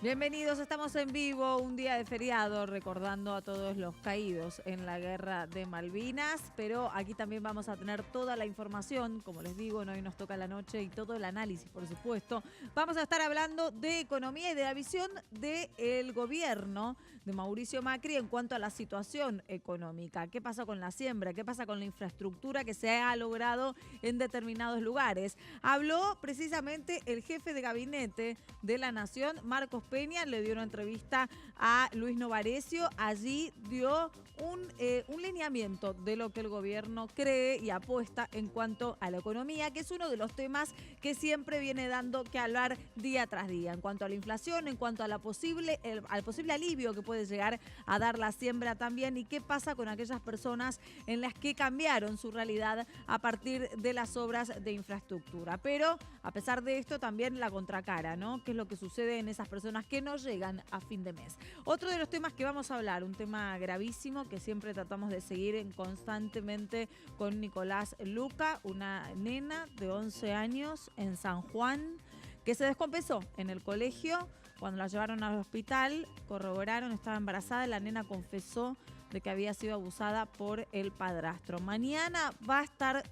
Bienvenidos, estamos en vivo, un día de feriado, recordando a todos los caídos en la guerra de Malvinas, pero aquí también vamos a tener toda la información, como les digo, hoy nos toca la noche y todo el análisis, por supuesto. Vamos a estar hablando de economía y de la visión del gobierno de Mauricio Macri en cuanto a la situación económica. ¿Qué pasa con la siembra? ¿Qué pasa con la infraestructura que se ha logrado en determinados lugares? Habló precisamente el jefe de gabinete de la Nación, Marcos Peña, le dio una entrevista a Luis Novarecio. Allí dio un lineamiento de lo que el gobierno cree y apuesta en cuanto a la economía, que es uno de los temas que siempre viene dando que hablar día tras día, en cuanto a la inflación, en cuanto a al posible alivio que puede llegar a dar la siembra también, y qué pasa con aquellas personas en las que cambiaron su realidad a partir de las obras de infraestructura. Pero a pesar de esto también la contracara, ¿no? ¿Qué es lo que sucede en esas personas que no llegan a fin de mes? Otro de los temas que vamos a hablar, un tema gravísimo que siempre tratamos de seguir constantemente con Nicolás Luca, una nena de 11 años en San Juan que se descompensó en el colegio. Cuando la llevaron al hospital, corroboraron, estaba embarazada, la nena confesó de que había sido abusada por el padrastro. Mañana va a estar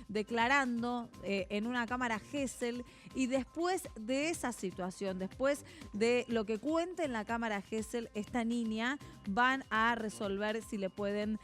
declarando en una cámara Gesell, y después de esa situación, después de lo que cuente en la cámara Gesell, esta niña van a resolver si le pueden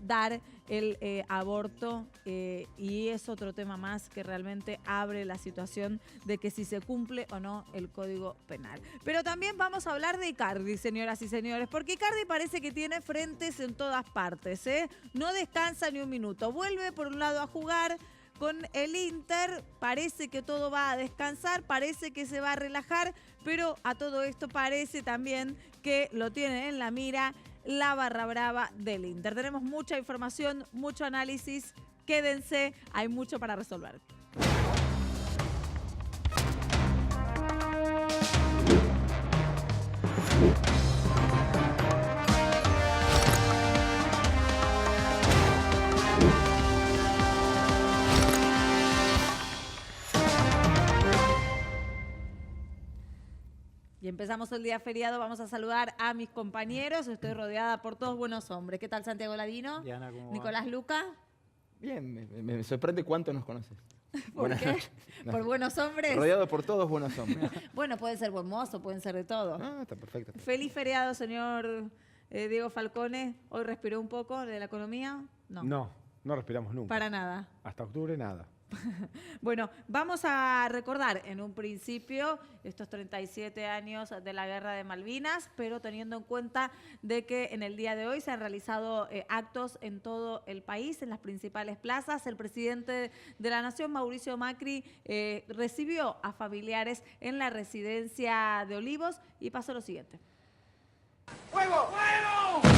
dar el aborto, y es otro tema más que realmente abre la situación de que si se cumple o no el Código Penal. Pero también vamos a hablar de Icardi, señoras y señores, porque Icardi parece que tiene frentes en todas partes, ¿eh? No descansa ni un minuto. Vuelve por un lado a jugar con el Inter, parece que todo va a descansar, parece que se va a relajar, pero a todo esto parece también que lo tiene en la mira la barra brava del Inter. Tenemos mucha información, mucho análisis, quédense, hay mucho para resolver. Y empezamos el día feriado, vamos a saludar a mis compañeros. Estoy rodeada por todos buenos hombres. ¿Qué tal, Santiago Ladino? Diana, ¿cómo va? Nicolás Luca. Bien, me sorprende cuánto nos conoces. ¿Por qué? No. ¿Por buenos hombres? Rodeado por todos buenos hombres. Bueno, pueden ser buen mozo, pueden ser de todo. Ah, está perfecto. Feliz feriado, señor Diego Falcone. ¿Hoy respiró un poco de la economía? No respiramos nunca. Para nada. Hasta octubre nada. Bueno, vamos a recordar en un principio estos 37 años de la Guerra de Malvinas, pero teniendo en cuenta de que en el día de hoy se han realizado actos en todo el país, en las principales plazas. El presidente de la Nación, Mauricio Macri, recibió a familiares en la residencia de Olivos y pasó lo siguiente. ¡Fuego! ¡Fuego!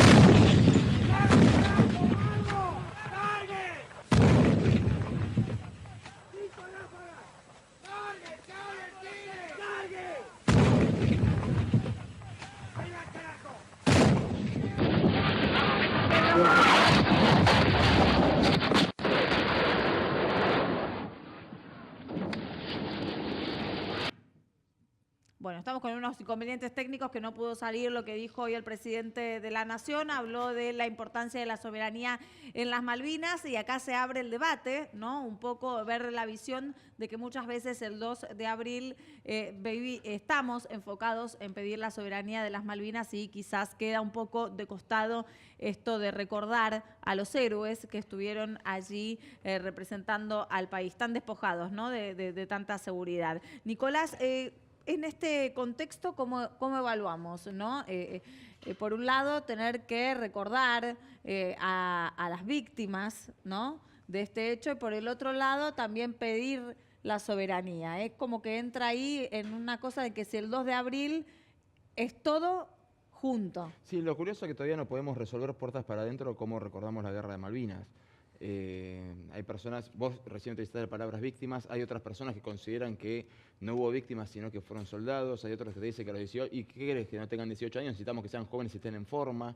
Bueno, estamos con unos inconvenientes técnicos que no pudo salir lo que dijo hoy el presidente de la Nación. Habló de la importancia de la soberanía en las Malvinas, y acá se abre el debate, ¿no? Un poco ver la visión de que muchas veces el 2 de abril estamos enfocados en pedir la soberanía de las Malvinas, y quizás queda un poco de costado esto de recordar a los héroes que estuvieron allí representando al país, tan despojados, ¿no? de tanta seguridad. Nicolás, en este contexto, ¿cómo evaluamos, ¿no? Por un lado, tener que recordar a las víctimas, ¿no? de este hecho, y por el otro lado, también pedir la soberanía. Es como que entra ahí en una cosa de que si el 2 de abril es todo junto. Sí, lo curioso es que todavía no podemos resolver puertas para adentro cómo recordamos la Guerra de Malvinas. Hay personas, vos recién utilizaste las palabras víctimas, hay otras personas que consideran que no hubo víctimas sino que fueron soldados, hay otros que te dicen que a los 18, ¿y qué querés? Que no tengan 18 años, necesitamos que sean jóvenes y estén en forma.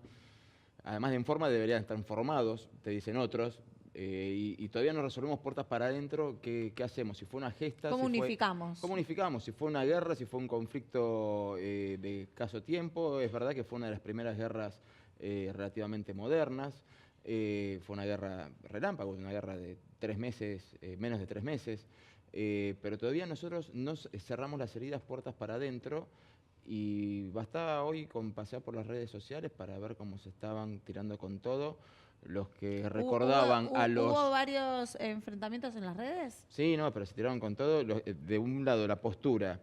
Además de en forma deberían estar formados, te dicen otros. y todavía no resolvemos puertas para adentro. ¿Qué hacemos? Si fue una gesta... ¿Cómo si unificamos? ¿Cómo unificamos? Si fue una guerra, si fue un conflicto de escaso tiempo. Es verdad que fue una de las primeras guerras relativamente modernas. Fue una guerra relámpago, una guerra de 3 meses, menos de 3 meses. Pero todavía nosotros no cerramos las heridas puertas para adentro. Y bastaba hoy con pasear por las redes sociales para ver cómo se estaban tirando con todo los que recordaban a los... ¿Hubo varios enfrentamientos en las redes? Sí, no, pero se tiraron con todo. De un lado, la postura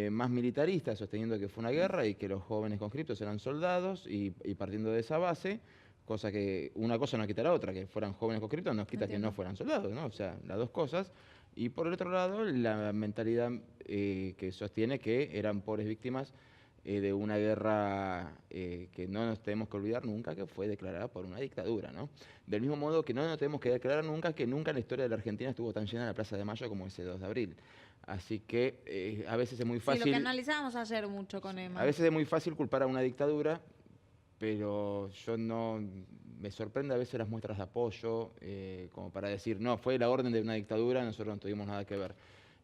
más militarista, sosteniendo que fue una guerra y que los jóvenes conscriptos eran soldados y partiendo de esa base, cosa que una cosa no quita la otra, que fueran jóvenes conscriptos no quita que no fueran soldados, ¿no? O sea, las dos cosas. Y por el otro lado, la mentalidad que sostiene que eran pobres víctimas de una guerra que no nos tenemos que olvidar nunca que fue declarada por una dictadura, ¿no? Del mismo modo que no nos tenemos que declarar nunca que nunca en la historia de la Argentina estuvo tan llena la Plaza de Mayo como ese 2 de abril. Así que a veces es muy fácil... Sí, lo que analizábamos ayer mucho con Emma. A veces es muy fácil culpar a una dictadura, pero yo no... Me sorprende a veces las muestras de apoyo, como para decir, no, fue la orden de una dictadura, nosotros no tuvimos nada que ver.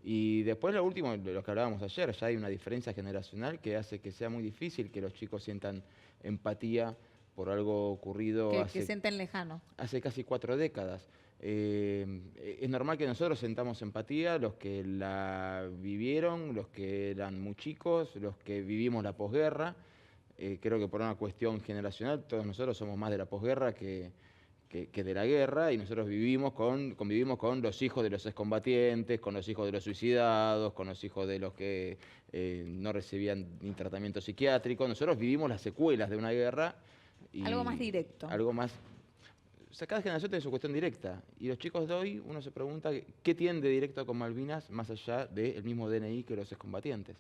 Y después lo último, de lo que hablábamos ayer, ya hay una diferencia generacional que hace que sea muy difícil que los chicos sientan empatía por algo ocurrido que sienten lejano. Hace casi 4 décadas. Es normal que nosotros sentamos empatía, los que la vivieron, los que eran muy chicos, los que vivimos la posguerra. Creo que por una cuestión generacional todos nosotros somos más de la posguerra que de la guerra, y nosotros convivimos con los hijos de los excombatientes, con los hijos de los suicidados, con los hijos de los que no recibían ni tratamiento psiquiátrico. Nosotros vivimos las secuelas de una guerra. Algo más directo. Algo más... O sea, cada generación tiene su cuestión directa. Y los chicos de hoy, uno se pregunta qué tienen de directo con Malvinas más allá del mismo DNI que los excombatientes.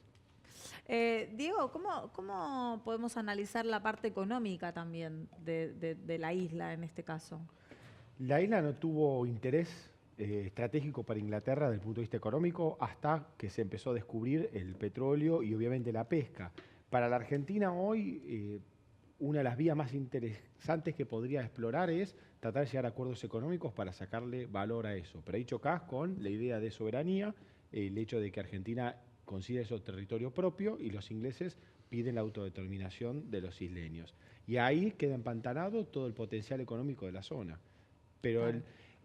Diego, ¿cómo podemos analizar la parte económica también de la isla en este caso? La isla no tuvo interés estratégico para Inglaterra desde el punto de vista económico hasta que se empezó a descubrir el petróleo y obviamente la pesca. Para la Argentina hoy, una de las vías más interesantes que podría explorar es tratar de llegar a acuerdos económicos para sacarle valor a eso. Pero ahí chocás con la idea de soberanía, el hecho de que Argentina considera eso territorio propio y los ingleses piden la autodeterminación de los isleños. Y ahí queda empantanado todo el potencial económico de la zona. Pero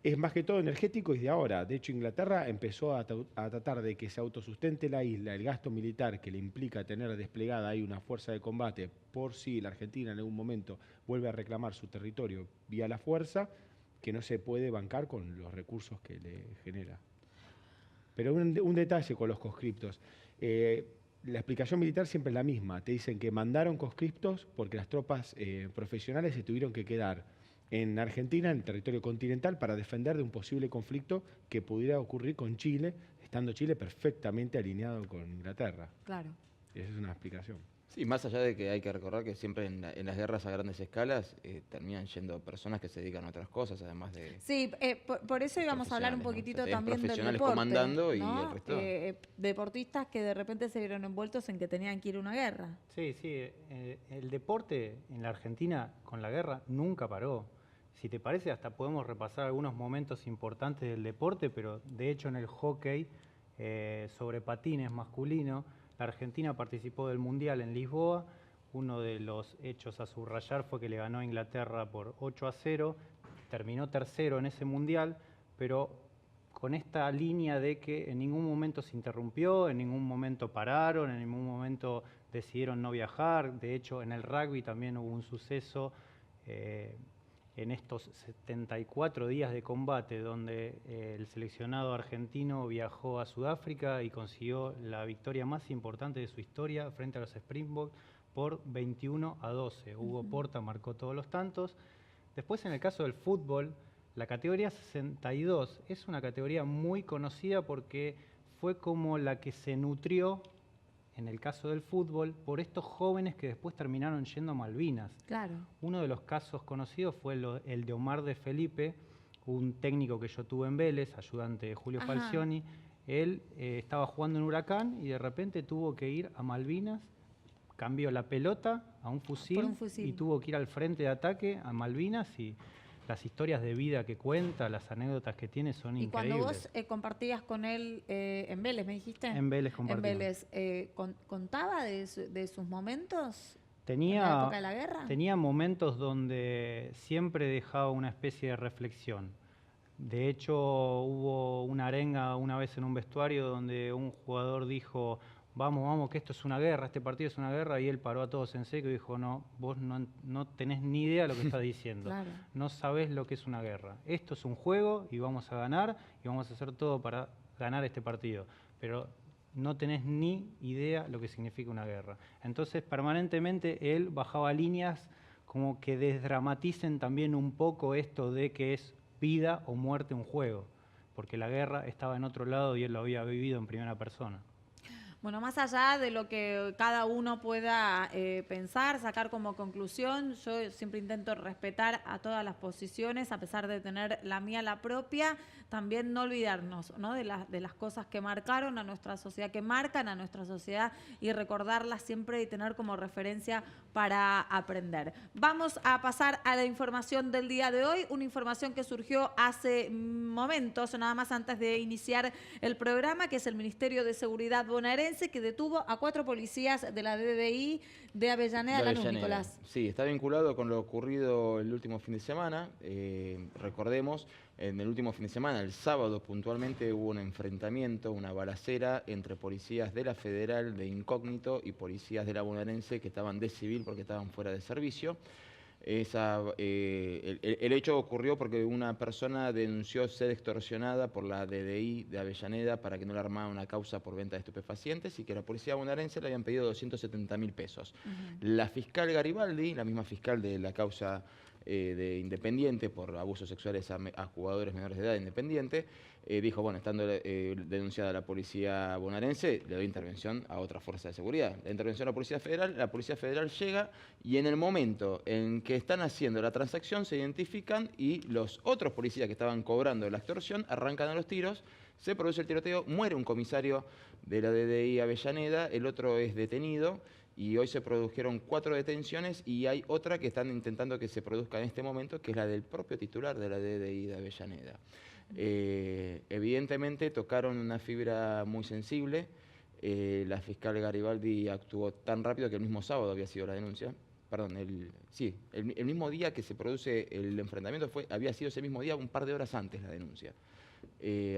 es más que todo energético y de ahora. De hecho, Inglaterra empezó a tratar de que se autosustente la isla, el gasto militar que le implica tener desplegada ahí una fuerza de combate por si la Argentina en algún momento vuelve a reclamar su territorio vía la fuerza, que no se puede bancar con los recursos que le genera. Pero un detalle con los conscriptos. La explicación militar siempre es la misma. Te dicen que mandaron conscriptos porque las tropas profesionales se tuvieron que quedar en Argentina, en el territorio continental, para defender de un posible conflicto que pudiera ocurrir con Chile, estando Chile perfectamente alineado con Inglaterra. Claro. Esa es una explicación. Sí, más allá de que hay que recordar que siempre en las guerras a grandes escalas terminan yendo personas que se dedican a otras cosas, además de... Sí, por eso íbamos a hablar un poquitito también del deporte, comandando y ¿no? el resto. Deportistas que de repente se vieron envueltos en que tenían que ir a una guerra. Sí, el deporte en la Argentina con la guerra nunca paró. Si te parece, hasta podemos repasar algunos momentos importantes del deporte, pero de hecho en el hockey sobre patines masculino, la Argentina participó del Mundial en Lisboa. Uno de los hechos a subrayar fue que le ganó a Inglaterra por 8-0, terminó tercero en ese Mundial, pero con esta línea de que en ningún momento se interrumpió, en ningún momento pararon, en ningún momento decidieron no viajar. De hecho, en el rugby también hubo un suceso en estos 74 días de combate, donde el seleccionado argentino viajó a Sudáfrica y consiguió la victoria más importante de su historia frente a los Springboks por 21-12. Hugo Porta marcó todos los tantos. Después, en el caso del fútbol, la categoría 62 es una categoría muy conocida porque fue como la que se nutrió, en el caso del fútbol, por estos jóvenes que después terminaron yendo a Malvinas. Claro. Uno de los casos conocidos fue el de Omar de Felipe, un técnico que yo tuve en Vélez, ayudante de Julio Falcioni. Él estaba jugando en Huracán y de repente tuvo que ir a Malvinas, cambió la pelota a un fusil, y tuvo que ir al frente de ataque a Malvinas y las historias de vida que cuenta, las anécdotas que tiene son y increíbles. cuando vos compartías con él en Vélez, ¿me dijiste? En Vélez compartimos. En Vélez, ¿contaba de sus momentos en la época de la guerra? Tenía momentos donde siempre dejaba una especie de reflexión. De hecho, hubo una arenga una vez en un vestuario donde un jugador dijo: vamos, que esto es una guerra, este partido es una guerra, y él paró a todos en seco y dijo: no, vos no tenés ni idea de lo que estás diciendo. Claro. No sabés lo que es una guerra. Esto es un juego y vamos a ganar y vamos a hacer todo para ganar este partido. Pero no tenés ni idea lo que significa una guerra. Entonces, permanentemente él bajaba líneas como que desdramaticen también un poco esto de que es vida o muerte un juego, porque la guerra estaba en otro lado y él lo había vivido en primera persona. Bueno, más allá de lo que cada uno pueda pensar, sacar como conclusión, yo siempre intento respetar a todas las posiciones, a pesar de tener la mía, la propia, también no olvidarnos, ¿no?, de las cosas que marcaron a nuestra sociedad, que marcan a nuestra sociedad, y recordarlas siempre y tener como referencia para aprender. Vamos a pasar a la información del día de hoy, una información que surgió hace momentos, nada más antes de iniciar el programa, que es el Ministerio de Seguridad bonaerense, que detuvo a 4 policías de la DDI de Avellaneda, Lanús, Nicolás. Sí, está vinculado con lo ocurrido el último fin de semana. Recordemos, en el último fin de semana, el sábado puntualmente, hubo un enfrentamiento, una balacera entre policías de la Federal de incógnito y policías de la bonaerense que estaban de civil porque estaban fuera de servicio. El hecho ocurrió porque una persona denunció ser extorsionada por la DDI de Avellaneda para que no le armara una causa por venta de estupefacientes y que la policía bonaerense le habían pedido 270.000 pesos. La fiscal Garibaldi, la misma fiscal de la causa de Independiente por abusos sexuales a jugadores menores de edad de Independiente, dijo, bueno, estando denunciada la policía bonaerense, le doy intervención a otra fuerza de seguridad. La intervención a la Policía Federal llega y en el momento en que están haciendo la transacción se identifican y los otros policías que estaban cobrando la extorsión arrancan a los tiros, se produce el tiroteo, muere un comisario de la DDI Avellaneda, el otro es detenido. Y hoy se produjeron 4 detenciones y hay otra que están intentando que se produzca en este momento, que es la del propio titular de la DDI de Avellaneda. Evidentemente tocaron una fibra muy sensible. La fiscal Garibaldi actuó tan rápido que el mismo sábado había sido la denuncia. Perdón, el mismo día que se produce el enfrentamiento había sido ese mismo día, un par de horas antes la denuncia.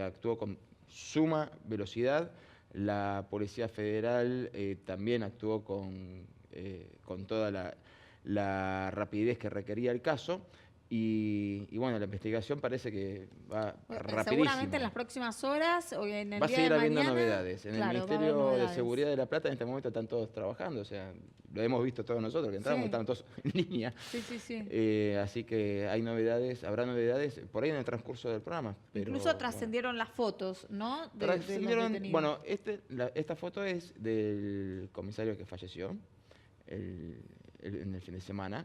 Actuó con suma velocidad. La Policía Federal también actuó con toda la rapidez que requería el caso y bueno, la investigación parece que va rapidísimo. Seguramente en las próximas horas o en el va a día seguir de habiendo mañana, novedades. En el Ministerio de Seguridad de La Plata en este momento están todos trabajando, o sea, lo hemos visto todos nosotros que entramos, estamos todos en línea. Sí. Así que hay novedades, habrá novedades por ahí en el transcurso del programa. Pero, incluso trascendieron las fotos, ¿no? De los detenidos. Bueno, esta foto es del comisario que falleció en el fin de semana,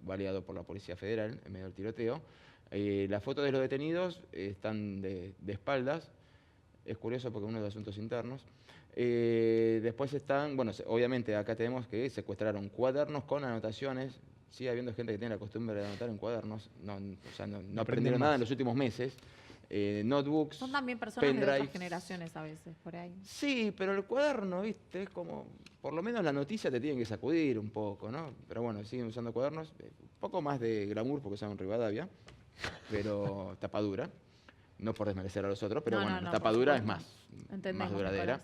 baleado por la Policía Federal en medio del tiroteo. Las fotos de los detenidos están de espaldas. Es curioso porque uno es de asuntos internos. Después están, bueno, obviamente acá tenemos que secuestraron cuadernos con anotaciones. Sigue habiendo gente que tiene la costumbre de anotar en cuadernos. No aprendieron nada en los últimos meses. Notebooks, son también personas pendrives. De otras generaciones a veces, por ahí. Sí, pero el cuaderno, viste, es como, por lo menos la noticia te tienen que sacudir un poco, ¿no? Pero bueno, siguen usando cuadernos, un poco más de glamour porque son Rivadavia, pero tapadura. No por desmerecer a los otros, pero la tapadura es más duradera.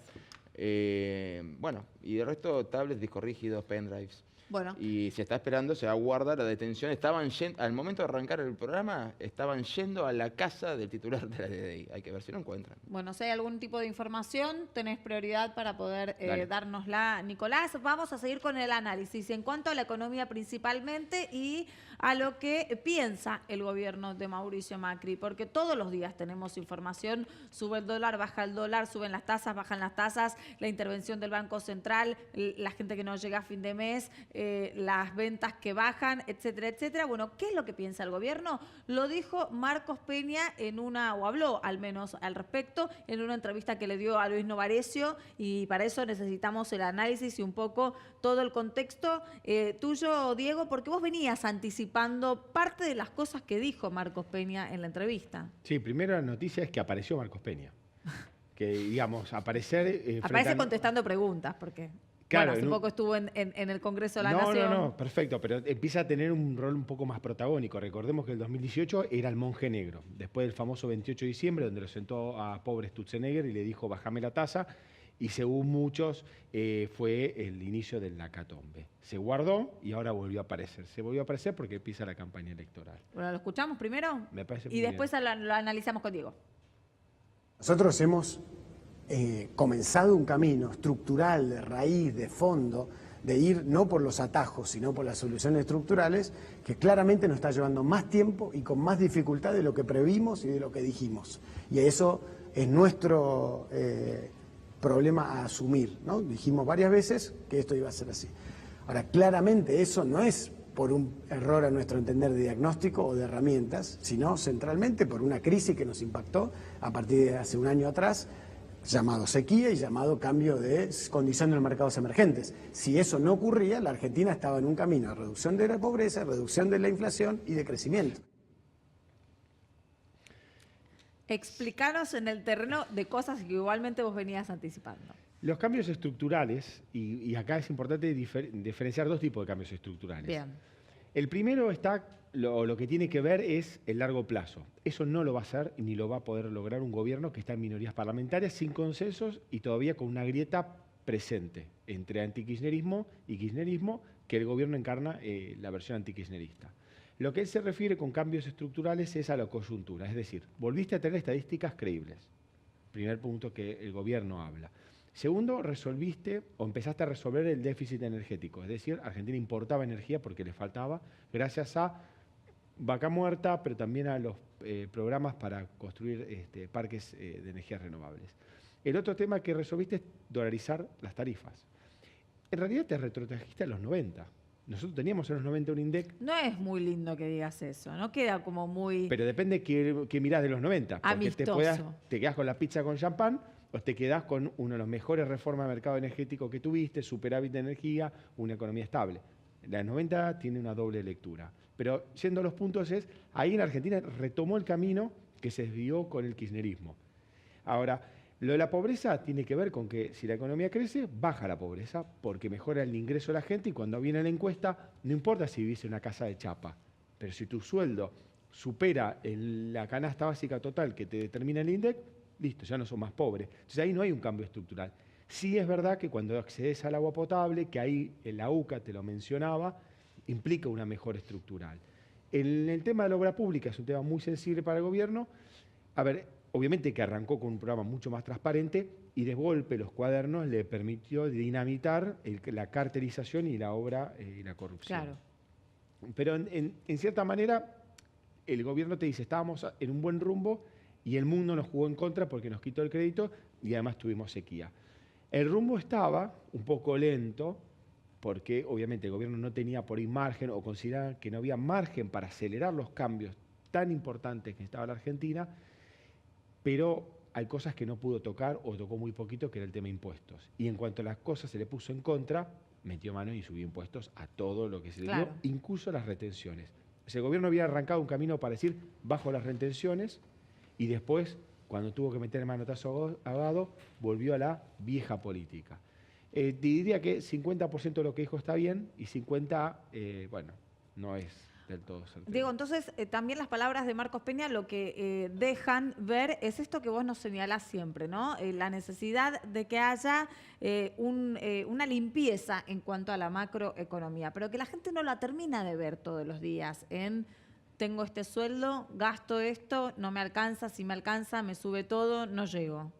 Bueno, y de resto, tablets, discos rígidos, pendrives. Bueno. Y se está esperando, se aguarda la detención. Al momento de arrancar el programa, estaban yendo a la casa del titular de la DDI. Hay que ver si lo encuentran. Bueno, si hay algún tipo de información, tenés prioridad para poder dárnosla, Nicolás. Vamos a seguir con el análisis en cuanto a la economía principalmente y a lo que piensa el gobierno de Mauricio Macri, porque todos los días tenemos información, sube el dólar, baja el dólar, suben las tasas, bajan las tasas, la intervención del Banco Central, la gente que no llega a fin de mes, las ventas que bajan, etcétera, etcétera. Bueno, ¿qué es lo que piensa el gobierno? Lo dijo Marcos Peña o habló al menos al respecto, en una entrevista que le dio a Luis Novarecio, y para eso necesitamos el análisis y un poco todo el contexto tuyo, Diego, porque vos venías anticipando parte de las cosas que dijo Marcos Peña en la entrevista. Sí, primero la noticia es que apareció Marcos Peña. Que, digamos, aparecer... Aparece contestando preguntas, porque claro, hace poco estuvo en el Congreso de la Nación. No, perfecto, pero empieza a tener un rol un poco más protagónico. Recordemos que el 2018 era el monje negro, después del famoso 28 de diciembre, donde lo sentó a pobre Sturzenegger y le dijo, bájame la tasa, y según muchos fue el inicio del hecatombe. Se guardó y ahora volvió a aparecer. Se volvió a aparecer porque empieza la campaña electoral. Bueno, ¿lo escuchamos primero? Me parece y después lo analizamos con Diego. Nosotros hemos comenzado un camino estructural, de raíz, de fondo, de ir no por los atajos, sino por las soluciones estructurales, que claramente nos está llevando más tiempo y con más dificultad de lo que previmos y de lo que dijimos. Y eso es nuestro problema a asumir, ¿no? Dijimos varias veces que esto iba a ser así. Ahora, claramente eso no es por un error a nuestro entender de diagnóstico o de herramientas, sino centralmente por una crisis que nos impactó a partir de hace un año atrás, llamado sequía y llamado cambio de condición de los mercados emergentes. Si eso no ocurría, la Argentina estaba en un camino de reducción de la pobreza, reducción de la inflación y de crecimiento. Explícanos en el terreno de cosas que igualmente vos venías anticipando. Los cambios estructurales, y acá es importante diferenciar dos tipos de cambios estructurales. Bien. El primero está, lo que tiene que ver es el largo plazo. Eso no lo va a hacer ni lo va a poder lograr un gobierno que está en minorías parlamentarias, sin consensos y todavía con una grieta presente entre antikirchnerismo y kirchnerismo, que el gobierno encarna la versión antikirchnerista. Lo que él se refiere con cambios estructurales es a la coyuntura, es decir, volviste a tener estadísticas creíbles. Primer punto que el gobierno habla. Segundo, resolviste o empezaste a resolver el déficit energético, es decir, Argentina importaba energía porque le faltaba gracias a Vaca Muerta, pero también a los programas para construir parques de energías renovables. El otro tema que resolviste es dolarizar las tarifas. En realidad te retrotrajiste a los 90. Nosotros teníamos en los 90 un INDEC. No es muy lindo que digas eso, ¿no? Queda como muy... Pero depende que mirás de los 90. Porque amistoso. te quedás con la pizza con champán o te quedás con una de las mejores reformas de mercado energético que tuviste, superávit de energía, una economía estable. La de 90 tiene una doble lectura. Pero yendo a los puntos ahí en Argentina retomó el camino que se desvió con el kirchnerismo. Ahora, lo de la pobreza tiene que ver con que si la economía crece, baja la pobreza porque mejora el ingreso de la gente y cuando viene la encuesta, no importa si vivís en una casa de chapa, pero si tu sueldo supera la canasta básica total que te determina el INDEC, listo, ya no sos más pobre. Entonces ahí no hay un cambio estructural. Sí es verdad que cuando accedes al agua potable, que ahí la UCA te lo mencionaba, implica una mejora estructural. En el tema de la obra pública es un tema muy sensible para el gobierno. A ver, obviamente que arrancó con un programa mucho más transparente y de golpe los cuadernos le permitió dinamitar la carterización y la obra y la corrupción. Claro. Pero en cierta manera el gobierno te dice, estábamos en un buen rumbo y el mundo nos jugó en contra porque nos quitó el crédito y además tuvimos sequía. El rumbo estaba un poco lento porque obviamente el gobierno no tenía por ahí margen o consideraba que no había margen para acelerar los cambios tan importantes que estaba la Argentina, pero hay cosas que no pudo tocar o tocó muy poquito, que era el tema impuestos. Y en cuanto a las cosas se le puso en contra, metió mano y subió impuestos a todo lo que se le dio, incluso las retenciones. O sea, el gobierno había arrancado un camino para decir, bajo las retenciones, y después, cuando tuvo que meter el manotazo ahogado, volvió a la vieja política. Diría que 50% de lo que dijo está bien y 50%, bueno, no es del todo certero. Diego, entonces también las palabras de Marcos Peña lo que dejan ver es esto que vos nos señalás siempre, ¿no? La necesidad de que haya una limpieza en cuanto a la macroeconomía, pero que la gente no la termina de ver todos los días en tengo este sueldo, gasto esto, no me alcanza, si me alcanza, me sube todo, no llego.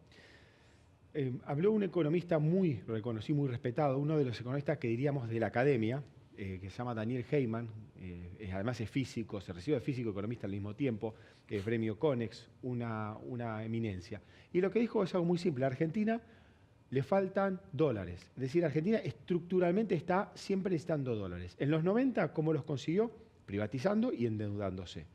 Habló un economista muy reconocido, muy respetado, uno de los economistas que diríamos de la academia, que se llama Daniel Heyman, además es físico, se recibe de físico economista al mismo tiempo, premio Conex, una eminencia. Y lo que dijo es algo muy simple, Argentina le faltan dólares. Es decir, Argentina estructuralmente está siempre necesitando dólares. En los 90, ¿cómo los consiguió? Privatizando y endeudándose.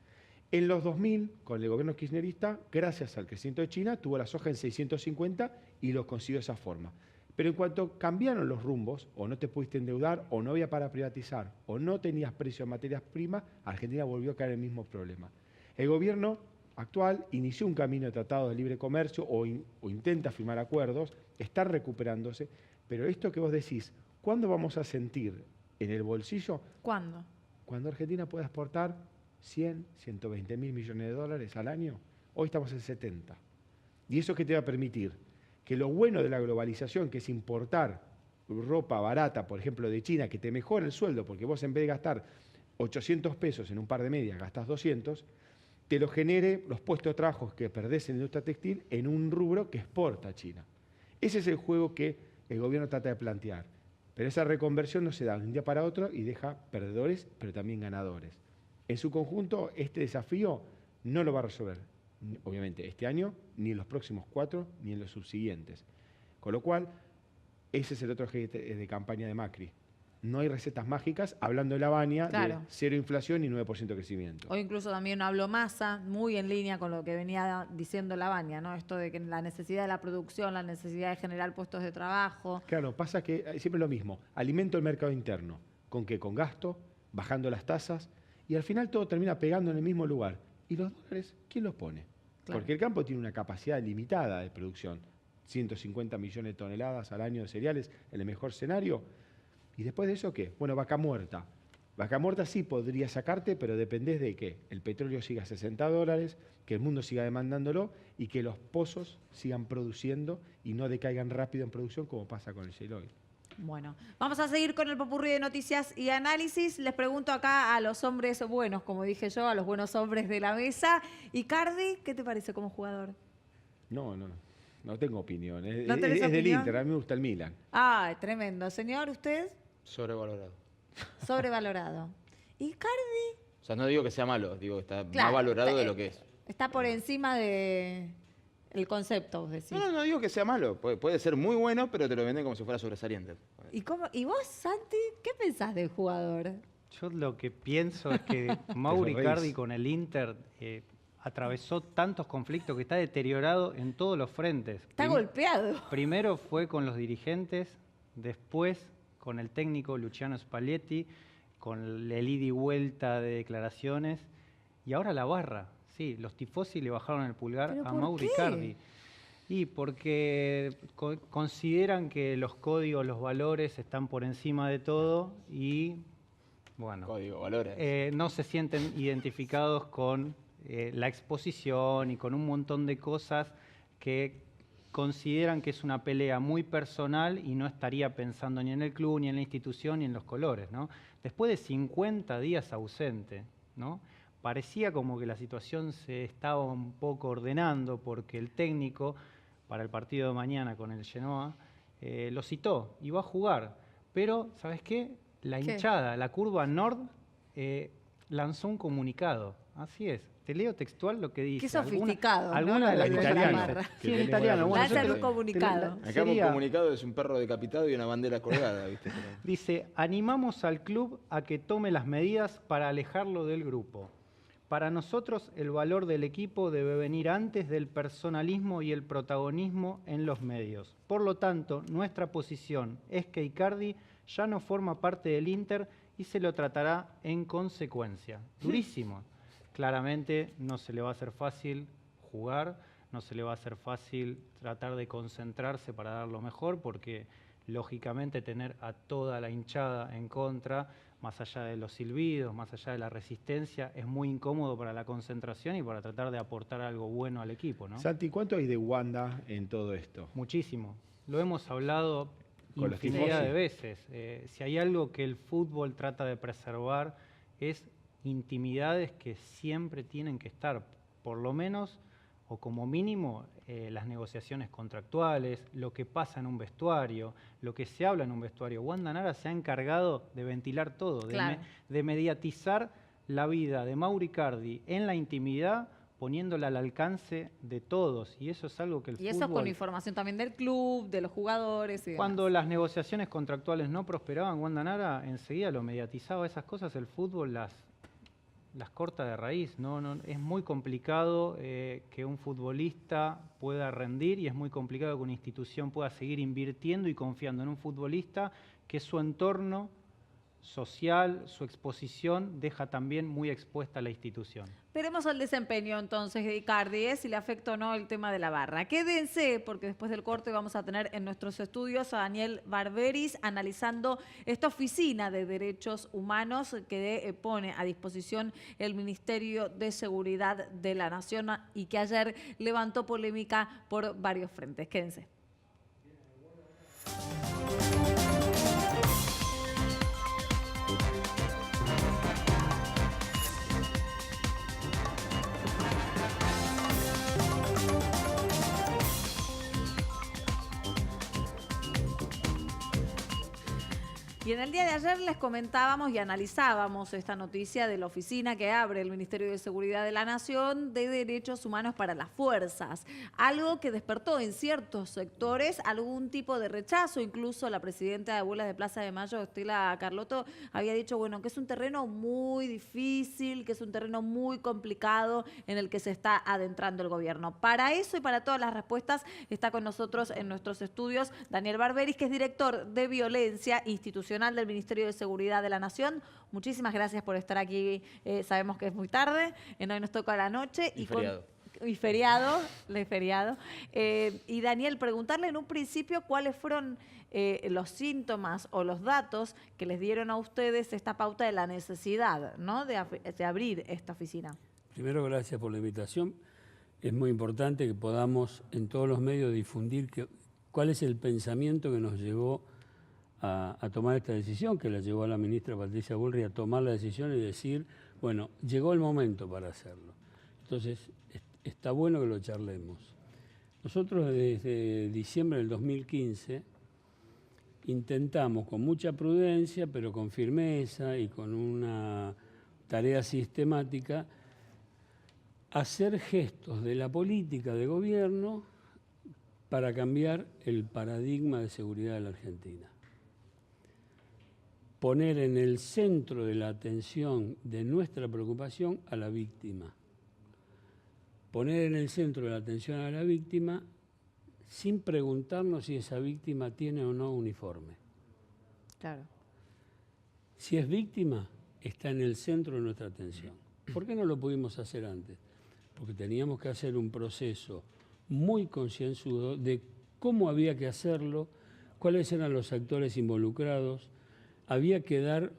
En los 2000, con el gobierno kirchnerista, gracias al crecimiento de China, tuvo la soja en 650 y lo consiguió de esa forma. Pero en cuanto cambiaron los rumbos, o no te pudiste endeudar, o no había para privatizar, o no tenías precio de materias primas, Argentina volvió a caer en el mismo problema. El gobierno actual inició un camino de tratado de libre comercio o intenta firmar acuerdos, está recuperándose, pero esto que vos decís, ¿cuándo vamos a sentir en el bolsillo? ¿Cuándo? Cuando Argentina pueda exportar 100, 120 mil millones de dólares al año. Hoy estamos en 70. ¿Y eso qué te va a permitir? Que lo bueno de la globalización, que es importar ropa barata, por ejemplo, de China, que te mejora el sueldo, porque vos en vez de gastar 800 pesos en un par de medias, gastás 200, te lo genere los puestos de trabajo que perdés en la industria textil en un rubro que exporta a China. Ese es el juego que el gobierno trata de plantear. Pero esa reconversión no se da de un día para otro y deja perdedores, pero también ganadores. En su conjunto, este desafío no lo va a resolver, obviamente, este año, ni en los próximos 4, ni en los subsiguientes. Con lo cual, ese es el otro eje de campaña de Macri. No hay recetas mágicas, hablando de la Baña, Claro. de 0 inflación y 9% de crecimiento. Hoy incluso también habló Massa, muy en línea con lo que venía diciendo la Baña, ¿no? Esto de que la necesidad de la producción, la necesidad de generar puestos de trabajo. Claro, pasa que siempre es lo mismo. Alimento el mercado interno. ¿Con qué? Con gasto, bajando las tasas, y al final todo termina pegando en el mismo lugar. ¿Y los dólares? ¿Quién los pone? Claro. Porque el campo tiene una capacidad limitada de producción. 150 millones de toneladas al año de cereales, en el mejor escenario. ¿Y después de eso qué? Bueno, vaca muerta. Vaca muerta sí podría sacarte, pero dependés de qué. El petróleo siga a 60 dólares, que el mundo siga demandándolo y que los pozos sigan produciendo y no decaigan rápido en producción como pasa con el shale oil. Bueno, vamos a seguir con el popurrí de noticias y análisis. Les pregunto acá a los hombres buenos, como dije yo, a los buenos hombres de la mesa. Icardi, ¿qué te parece como jugador? No tengo opinión. ¿No tenés es del opinión? Inter, a mí me gusta el Milan. Ah, tremendo. Señor, ¿usted? Sobrevalorado. Sobrevalorado. Icardi O sea, no digo que sea malo, digo que está Claro, más valorado está- de lo que es. está por encima de el concepto, vos decís. No digo que sea malo. Puede ser muy bueno, pero te lo venden como si fuera sobresaliente. ¿Y vos, Santi, qué pensás del jugador? Yo lo que pienso es que Mauro reís. Icardi con el Inter atravesó tantos conflictos que está deteriorado en todos los frentes. Está golpeado. Primero fue con los dirigentes, después con el técnico Luciano Spalletti, con el ida y vuelta de declaraciones, y ahora la barra. Sí, los tifosi le bajaron el pulgar ¿Pero a por Mauro qué? Icardi. Y porque consideran que los códigos, los valores están por encima de todo y, bueno, Código, valores. no se sienten identificados con la exposición y con un montón de cosas que consideran que es una pelea muy personal y no estaría pensando ni en el club, ni en la institución, ni en los colores, ¿no? Después de 50 días ausente, ¿no? Parecía como que la situación se estaba un poco ordenando porque el técnico, para el partido de mañana con el Genoa, lo citó y va a jugar. Pero, ¿sabes qué? La ¿Qué? hinchada, la curva Nord, lanzó un comunicado. Así es. Te leo textual lo que dice. Qué sofisticado, Alguna ¿no? de las En Lo de la italiano. barra. Sí, en italiano. Bueno, Lanzan yo un comunicado. Acá sería- un comunicado es un perro decapitado y una bandera colgada, ¿viste? Dice, animamos al club a que tome las medidas para alejarlo del grupo. Para nosotros el valor del equipo debe venir antes del personalismo y el protagonismo en los medios. Por lo tanto, nuestra posición es que Icardi ya no forma parte del Inter y se lo tratará en consecuencia. Durísimo. Claramente no se le va a hacer fácil jugar, no se le va a hacer fácil tratar de concentrarse para dar lo mejor, porque lógicamente tener a toda la hinchada en contra, más allá de los silbidos, más allá de la resistencia, es muy incómodo para la concentración y para tratar de aportar algo bueno al equipo, ¿no? Santi, ¿cuánto hay de Wanda en todo esto? Muchísimo. Lo hemos hablado Con los infinidad tifosi. de veces. Si hay algo que el fútbol trata de preservar es intimidades que siempre tienen que estar, por lo menos o como mínimo, las negociaciones contractuales, lo que pasa en un vestuario, lo que se habla en un vestuario. Wanda Nara se ha encargado de ventilar todo, Claro. de mediatizar la vida de Mauro Icardi en la intimidad, poniéndola al alcance de todos. Y eso es algo que el Y eso fútbol... con información también del club, de los jugadores y demás. Cuando las negociaciones contractuales no prosperaban, Wanda Nara enseguida lo mediatizaba. Esas cosas el fútbol las corta de raíz. No, es muy complicado que un futbolista pueda rendir y es muy complicado que una institución pueda seguir invirtiendo y confiando en un futbolista que su entorno social, su exposición, deja también muy expuesta a la institución. Veremos el desempeño entonces de Icardi, si le afecta o no el tema de la barra. Quédense, porque después del corte vamos a tener en nuestros estudios a Daniel Barberis analizando esta oficina de derechos humanos que pone a disposición el Ministerio de Seguridad de la Nación y que ayer levantó polémica por varios frentes. Quédense. Y en el día de ayer les comentábamos y analizábamos esta noticia de la oficina que abre el Ministerio de Seguridad de la Nación de Derechos Humanos para las Fuerzas. Algo que despertó en ciertos sectores algún tipo de rechazo. Incluso la presidenta de Abuelas de Plaza de Mayo, Estela Carlotto, había dicho, bueno, que es un terreno muy difícil, que es un terreno muy complicado en el que se está adentrando el gobierno. Para eso y para todas las respuestas está con nosotros en nuestros estudios Daniel Barberis, que es director de Violencia Institucional del Ministerio de Seguridad de la Nación. Muchísimas gracias por estar aquí. Sabemos que es muy tarde, hoy nos toca la noche. Y feriado. Y Daniel, preguntarle en un principio cuáles fueron los síntomas o los datos que les dieron a ustedes esta pauta de la necesidad, ¿no?, de abrir esta oficina. Primero, gracias por la invitación. Es muy importante que podamos en todos los medios difundir cuál es el pensamiento que nos llevó a tomar esta decisión, que la llevó a la ministra Patricia Bullrich a tomar la decisión y decir, bueno, llegó el momento para hacerlo. Entonces, está bueno que lo charlemos. Nosotros desde diciembre del 2015 intentamos con mucha prudencia, pero con firmeza y con una tarea sistemática, hacer gestos de la política de gobierno para cambiar el paradigma de seguridad de la Argentina. Poner en el centro de la atención de nuestra preocupación a la víctima. Poner en el centro de la atención a la víctima sin preguntarnos si esa víctima tiene o no uniforme. Claro. Si es víctima, está en el centro de nuestra atención. ¿Por qué no lo pudimos hacer antes? Porque teníamos que hacer un proceso muy concienzudo de cómo había que hacerlo, cuáles eran los actores involucrados. Había que dar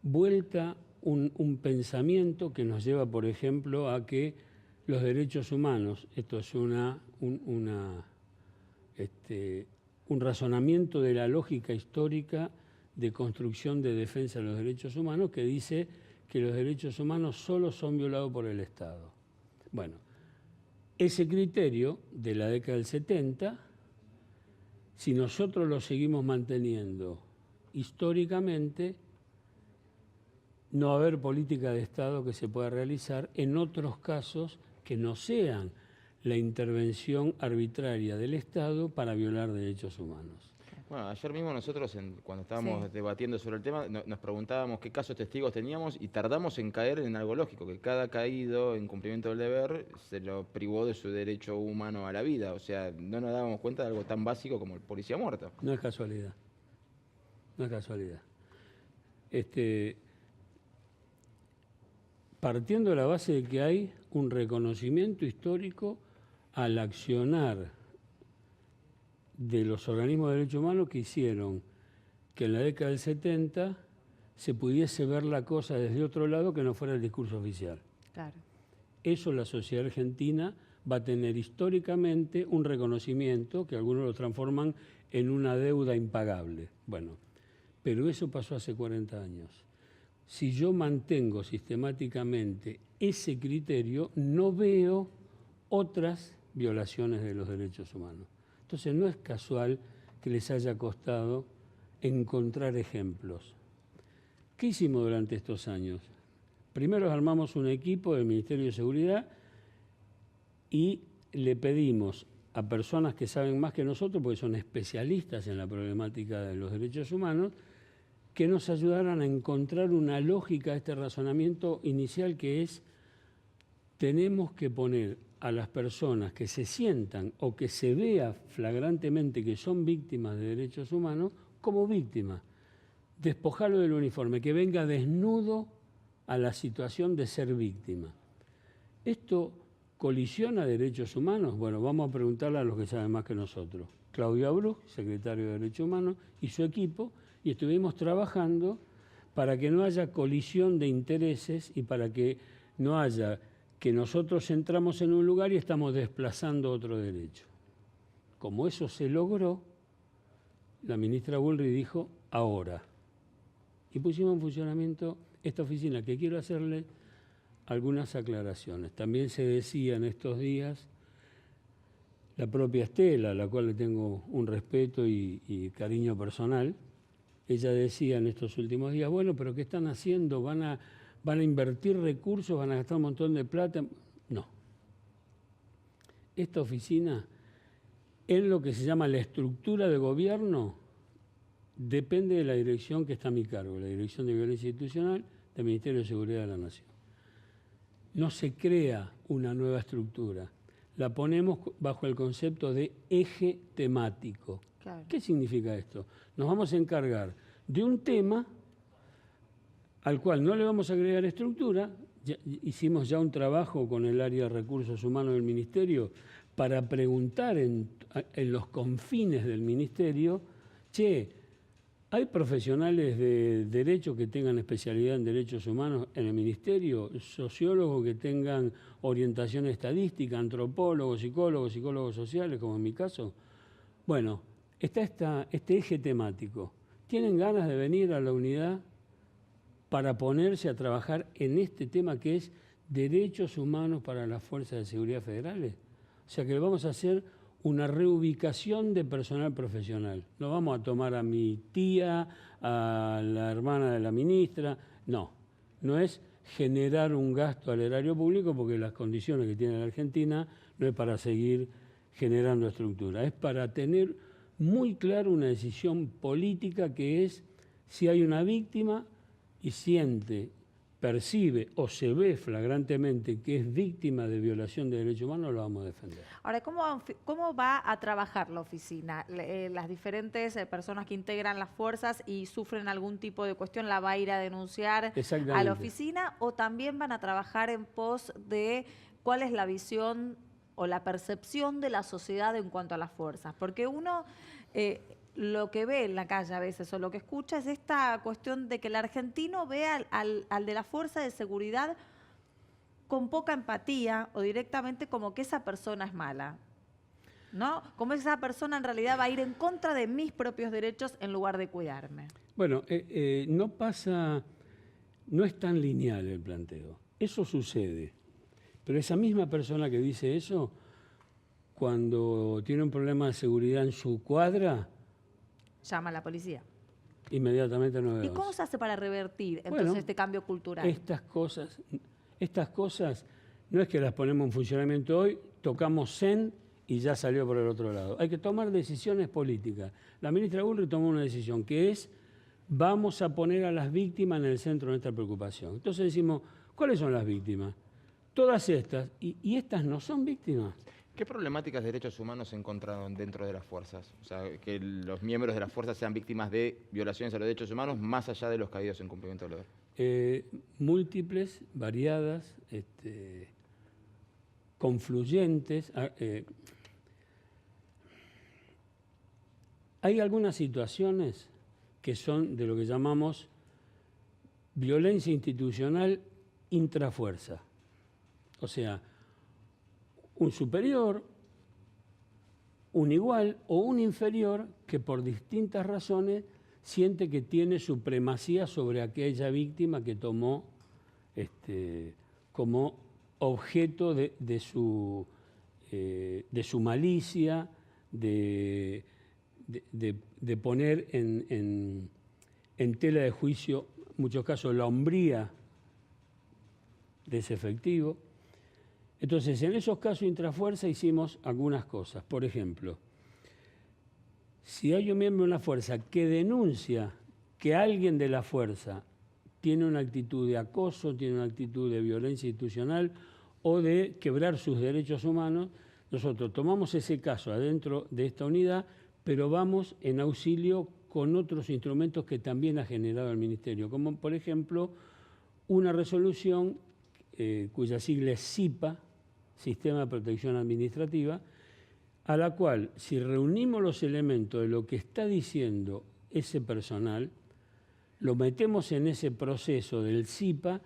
vuelta un pensamiento que nos lleva, por ejemplo, a que los derechos humanos, esto es un razonamiento de la lógica histórica de construcción de defensa de los derechos humanos, que dice que los derechos humanos solo son violados por el Estado. Bueno, ese criterio de la década del 70, si nosotros lo seguimos manteniendo históricamente, no va a haber política de Estado que se pueda realizar en otros casos que no sean la intervención arbitraria del Estado para violar derechos humanos. Bueno, ayer mismo nosotros, cuando estábamos debatiendo sobre el tema, nos preguntábamos qué casos testigos teníamos y tardamos en caer en algo lógico, que cada caído en cumplimiento del deber se lo privó de su derecho humano a la vida. O sea, no nos dábamos cuenta de algo tan básico como el policía muerto. No es casualidad. No es casualidad. Partiendo de la base de que hay un reconocimiento histórico al accionar de los organismos de derechos humanos que hicieron que en la década del 70 se pudiese ver la cosa desde otro lado que no fuera el discurso oficial. Claro. Eso la sociedad argentina va a tener históricamente un reconocimiento que algunos lo transforman en una deuda impagable. Bueno, pero eso pasó hace 40 años. Si yo mantengo sistemáticamente ese criterio, no veo otras violaciones de los derechos humanos. Entonces no es casual que les haya costado encontrar ejemplos. ¿Qué hicimos durante estos años? Primero armamos un equipo del Ministerio de Seguridad y le pedimos a personas que saben más que nosotros, porque son especialistas en la problemática de los derechos humanos, que nos ayudaran a encontrar una lógica a este razonamiento inicial, que es: tenemos que poner a las personas que se sientan o que se vea flagrantemente que son víctimas de derechos humanos como víctimas. Despojarlo del uniforme, que venga desnudo a la situación de ser víctima. ¿Esto colisiona derechos humanos? Bueno, vamos a preguntarle a los que saben más que nosotros. Claudia Bruch, secretario de Derechos Humanos, y su equipo, y estuvimos trabajando para que no haya colisión de intereses y para que no haya que nosotros entramos en un lugar y estamos desplazando otro derecho. Como eso se logró, la ministra Bullrich dijo: ahora. Y pusimos en funcionamiento esta oficina, que quiero hacerle algunas aclaraciones. También se decía en estos días, la propia Estela, a la cual le tengo un respeto y cariño personal, ella decía en estos últimos días: bueno, pero ¿qué están haciendo? ¿Van a invertir recursos? ¿Van a gastar un montón de plata? No. Esta oficina, en lo que se llama la estructura de gobierno, depende de la dirección que está a mi cargo, la Dirección de Violencia Institucional del Ministerio de Seguridad de la Nación. No se crea una nueva estructura, la ponemos bajo el concepto de eje temático. Claro. ¿Qué significa esto? Nos vamos a encargar de un tema al cual no le vamos a agregar estructura. Hicimos ya un trabajo con el área de recursos humanos del Ministerio para preguntar en los confines del Ministerio: che, ¿hay profesionales de derecho que tengan especialidad en derechos humanos en el Ministerio? ¿Sociólogos que tengan orientación estadística? ¿Antropólogos, psicólogos, psicólogos sociales, como en mi caso? Bueno, está este eje temático. ¿Tienen ganas de venir a la unidad para ponerse a trabajar en este tema, que es derechos humanos para las fuerzas de seguridad federales? O sea que vamos a hacer una reubicación de personal profesional. No vamos a tomar a mi tía, a la hermana de la ministra. No es generar un gasto al erario público, porque las condiciones que tiene la Argentina no es para seguir generando estructura. Es para tener muy claro una decisión política, que es: si hay una víctima y percibe o se ve flagrantemente que es víctima de violación de derechos humanos, lo vamos a defender. Ahora, ¿cómo va a trabajar la oficina? Las diferentes personas que integran las fuerzas y sufren algún tipo de cuestión, ¿la va a ir a denunciar a la oficina? ¿O también van a trabajar en pos de cuál es la visión o la percepción de la sociedad en cuanto a las fuerzas? Porque uno lo que ve en la calle a veces, o lo que escucha, es esta cuestión de que el argentino ve al de la fuerza de seguridad con poca empatía, o directamente como que esa persona es mala, ¿no? Como esa persona en realidad va a ir en contra de mis propios derechos en lugar de cuidarme. Bueno, no es tan lineal el planteo. Eso sucede, pero esa misma persona que dice eso, cuando tiene un problema de seguridad en su cuadra, llama a la policía. Inmediatamente 911. ¿Y cómo se hace para revertir entonces este cambio cultural? Estas cosas no es que las ponemos en funcionamiento hoy, tocamos zen y ya salió por el otro lado. Hay que tomar decisiones políticas. La ministra Bullrich tomó una decisión, que es: vamos a poner a las víctimas en el centro de nuestra preocupación. Entonces decimos: ¿cuáles son las víctimas? Todas estas. ¿Y estas no son víctimas? ¿Qué problemáticas de derechos humanos se encontraron dentro de las fuerzas? O sea, que los miembros de las fuerzas sean víctimas de violaciones a los derechos humanos, más allá de los caídos en cumplimiento del deber. Múltiples, variadas, confluyentes. Hay algunas situaciones que son de lo que llamamos violencia institucional intrafuerza. O sea, un superior, un igual o un inferior que por distintas razones siente que tiene supremacía sobre aquella víctima que tomó como objeto de su malicia, de poner en tela de juicio, en muchos casos, la hombría de ese efectivo. Entonces, en esos casos intrafuerza hicimos algunas cosas. Por ejemplo, si hay un miembro de una fuerza que denuncia que alguien de la fuerza tiene una actitud de acoso, tiene una actitud de violencia institucional o de quebrar sus derechos humanos, nosotros tomamos ese caso adentro de esta unidad, pero vamos en auxilio con otros instrumentos que también ha generado el Ministerio, como por ejemplo una resolución cuya sigla es SIPA, Sistema de Protección Administrativa, a la cual, si reunimos los elementos de lo que está diciendo ese personal, lo metemos en ese proceso del SIPA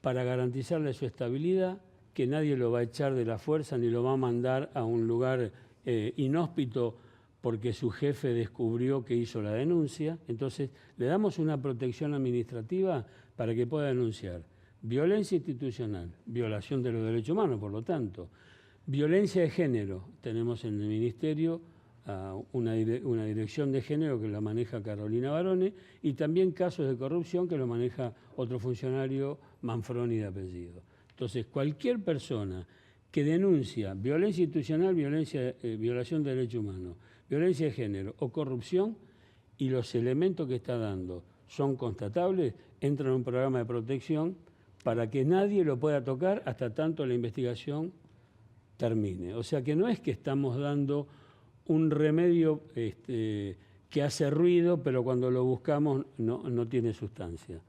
para garantizarle su estabilidad, que nadie lo va a echar de la fuerza ni lo va a mandar a un lugar inhóspito porque su jefe descubrió que hizo la denuncia. Entonces, le damos una protección administrativa para que pueda denunciar violencia institucional, violación de los derechos humanos, por lo tanto, violencia de género. Tenemos en el Ministerio una dirección de género que la maneja Carolina Barone, y también casos de corrupción que lo maneja otro funcionario, Manfroni de apellido. Entonces, cualquier persona que denuncia violencia institucional, violación de derechos humanos, violencia de género o corrupción, y los elementos que está dando son constatables, entra en un programa de protección para que nadie lo pueda tocar hasta tanto la investigación termine. O sea que no es que estamos dando un remedio que hace ruido, pero cuando lo buscamos no tiene sustancia.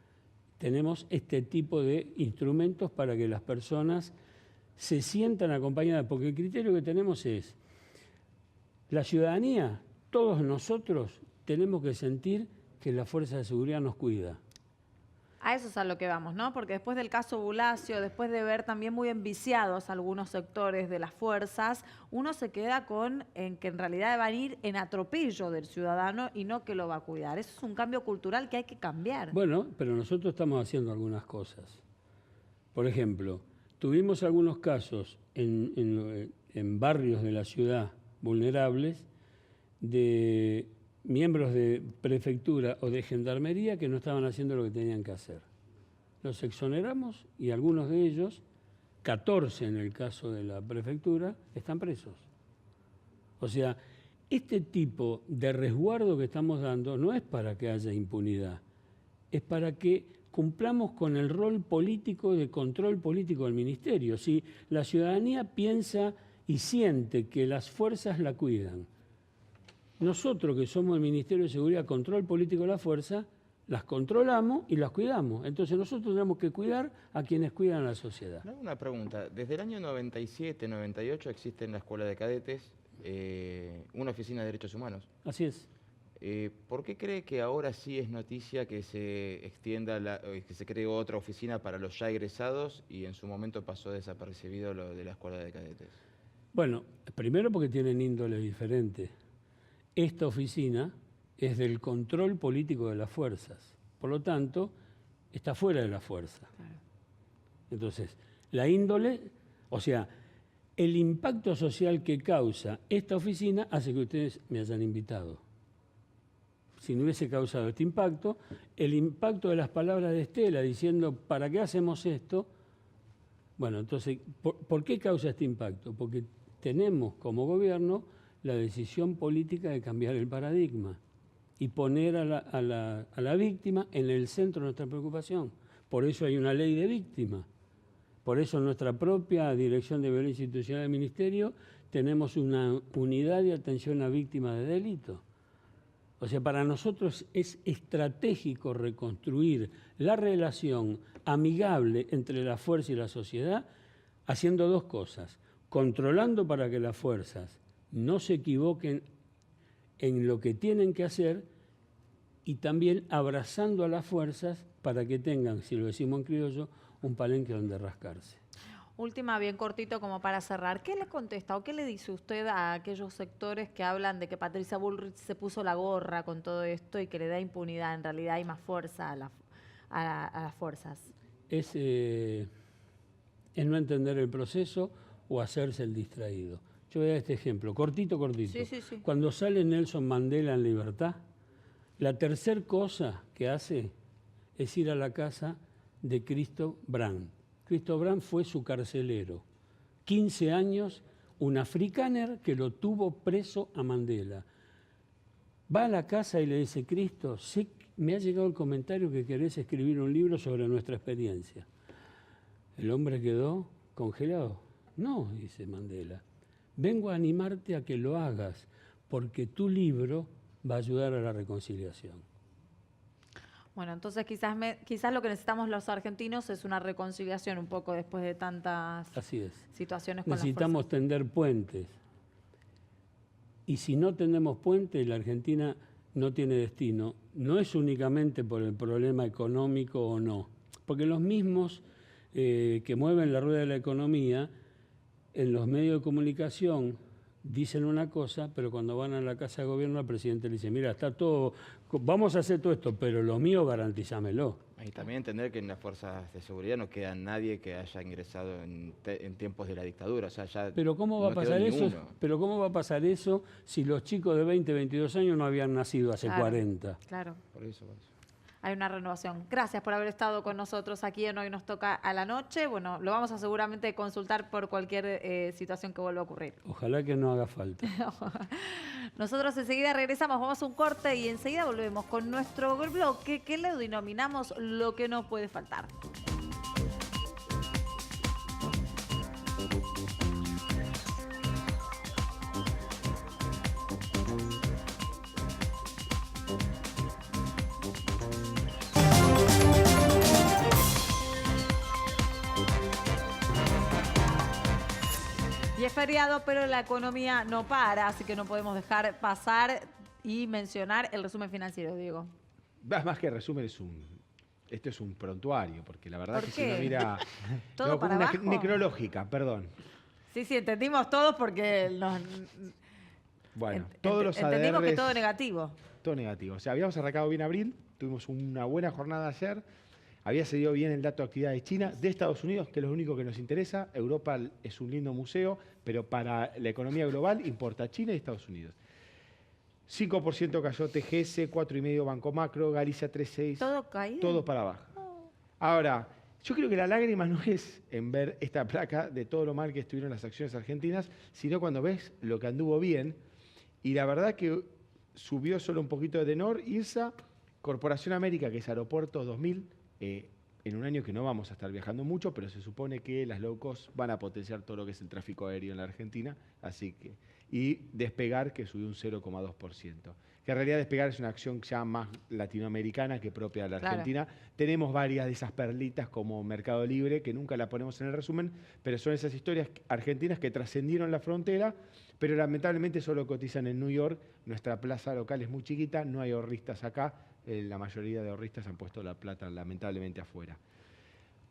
Tenemos este tipo de instrumentos para que las personas se sientan acompañadas, porque el criterio que tenemos es, la ciudadanía, todos nosotros tenemos que sentir que la fuerza de seguridad nos cuida. A eso es a lo que vamos, ¿no? Porque después del caso Bulacio, después de ver también muy enviciados algunos sectores de las fuerzas, uno se queda en que en realidad van a ir en atropello del ciudadano y no que lo va a cuidar. Eso es un cambio cultural que hay que cambiar. Bueno, pero nosotros estamos haciendo algunas cosas. Por ejemplo, tuvimos algunos casos en barrios de la ciudad vulnerables de miembros de prefectura o de gendarmería que no estaban haciendo lo que tenían que hacer. Los exoneramos y algunos de ellos, 14 en el caso de la prefectura, están presos. O sea, este tipo de resguardo que estamos dando no es para que haya impunidad, es para que cumplamos con el rol político de control político del Ministerio. Si la ciudadanía piensa y siente que las fuerzas la cuidan, nosotros que somos el Ministerio de Seguridad, control político de la fuerza, las controlamos y las cuidamos. Entonces nosotros tenemos que cuidar a quienes cuidan a la sociedad. Una pregunta. Desde el año 97, 98 existe en la Escuela de Cadetes una oficina de derechos humanos. Así es. ¿Por qué cree que ahora sí es noticia que se extienda, que se cree otra oficina para los ya egresados y en su momento pasó desapercibido lo de la Escuela de Cadetes? Bueno, primero porque tienen índoles diferentes. Esta oficina es del control político de las fuerzas, por lo tanto, está fuera de la fuerza. Claro. Entonces, la índole, o sea, el impacto social que causa esta oficina hace que ustedes me hayan invitado. Si no hubiese causado este impacto, el impacto de las palabras de Estela diciendo, ¿para qué hacemos esto? Bueno, entonces, ¿por qué causa este impacto? Porque tenemos como gobierno la decisión política de cambiar el paradigma y poner a la víctima en el centro de nuestra preocupación. Por eso hay una ley de víctimas. Por eso en nuestra propia Dirección de Violencia Institucional del Ministerio tenemos una unidad de atención a víctimas de delito. O sea, para nosotros es estratégico reconstruir la relación amigable entre la fuerza y la sociedad haciendo dos cosas: controlando para que las fuerzas no se equivoquen en lo que tienen que hacer y también abrazando a las fuerzas para que tengan, si lo decimos en criollo, un palenque donde rascarse. Última, bien cortito como para cerrar. ¿Qué le contesta o qué le dice usted a aquellos sectores que hablan de que Patricia Bullrich se puso la gorra con todo esto y que le da impunidad? En realidad hay más fuerza a las fuerzas. Es no entender el proceso o hacerse el distraído. Yo voy a dar este ejemplo, cortito. Sí. Cuando sale Nelson Mandela en libertad, la tercera cosa que hace es ir a la casa de Cristo Brand. Cristo Brand fue su carcelero. 15 años, un africáner que lo tuvo preso a Mandela. Va a la casa y le dice, Cristo, me ha llegado el comentario que querés escribir un libro sobre nuestra experiencia. El hombre quedó congelado. No, dice Mandela, vengo a animarte a que lo hagas, porque tu libro va a ayudar a la reconciliación. Bueno, entonces quizás lo que necesitamos los argentinos es una reconciliación un poco después de tantas situaciones con Necesitamos tender puentes. Y si no tendemos puentes, la Argentina no tiene destino. No es únicamente por el problema económico o no, porque los mismos que mueven la rueda de la economía, en los medios de comunicación dicen una cosa, pero cuando van a la Casa de Gobierno, el presidente le dice, mira, está todo, vamos a hacer todo esto, pero lo mío garantizámelo. Y también entender que en las fuerzas de seguridad no queda nadie que haya ingresado en tiempos de la dictadura. O sea, ya pero ¿cómo va a pasar eso? Pero ¿cómo va a pasar eso si los chicos de 20, 22 años no habían nacido hace 40? Claro. Por eso. Hay una renovación. Gracias por haber estado con nosotros aquí en Hoy Nos Toca a la Noche. Bueno, lo vamos a seguramente consultar por cualquier situación que vuelva a ocurrir. Ojalá que no haga falta. Nosotros enseguida regresamos, vamos a un corte y enseguida volvemos con nuestro bloque que le denominamos Lo que no puede faltar. Y es feriado, pero la economía no para, así que no podemos dejar pasar y mencionar el resumen financiero, Diego. Más que resumen, esto es un prontuario, porque la verdad que qué? si uno mira... ¿Todo para una abajo? necrológica, perdón. Sí, entendimos todos porque Bueno, todos los entendimos ADRs, que todo negativo. Todo negativo. O sea, habíamos arrancado bien abril, tuvimos una buena jornada ayer, había salido bien el dato de actividad de China, de Estados Unidos, que es lo único que nos interesa. Europa es un lindo museo, pero para la economía global importa China y Estados Unidos. 5% cayó TGS, 4,5% Banco Macro, Galicia 3,6%. ¿Todo caído? Todo para abajo. Ahora, yo creo que la lágrima no es en ver esta placa de todo lo mal que estuvieron las acciones argentinas, sino cuando ves lo que anduvo bien. Y la verdad que subió solo un poquito de Tenor, IRSA, Corporación América, que es Aeropuertos 2000, en un año que no vamos a estar viajando mucho, pero se supone que las low cost van a potenciar todo lo que es el tráfico aéreo en la Argentina, así que, y Despegar, que subió un 0,2%. Que en realidad Despegar es una acción ya más latinoamericana que propia de la Argentina. Claro. Tenemos varias de esas perlitas como Mercado Libre, que nunca la ponemos en el resumen, pero son esas historias argentinas que trascendieron la frontera, pero lamentablemente solo cotizan en New York. Nuestra plaza local es muy chiquita, no hay ahorristas acá. La mayoría de ahorristas han puesto la plata lamentablemente afuera.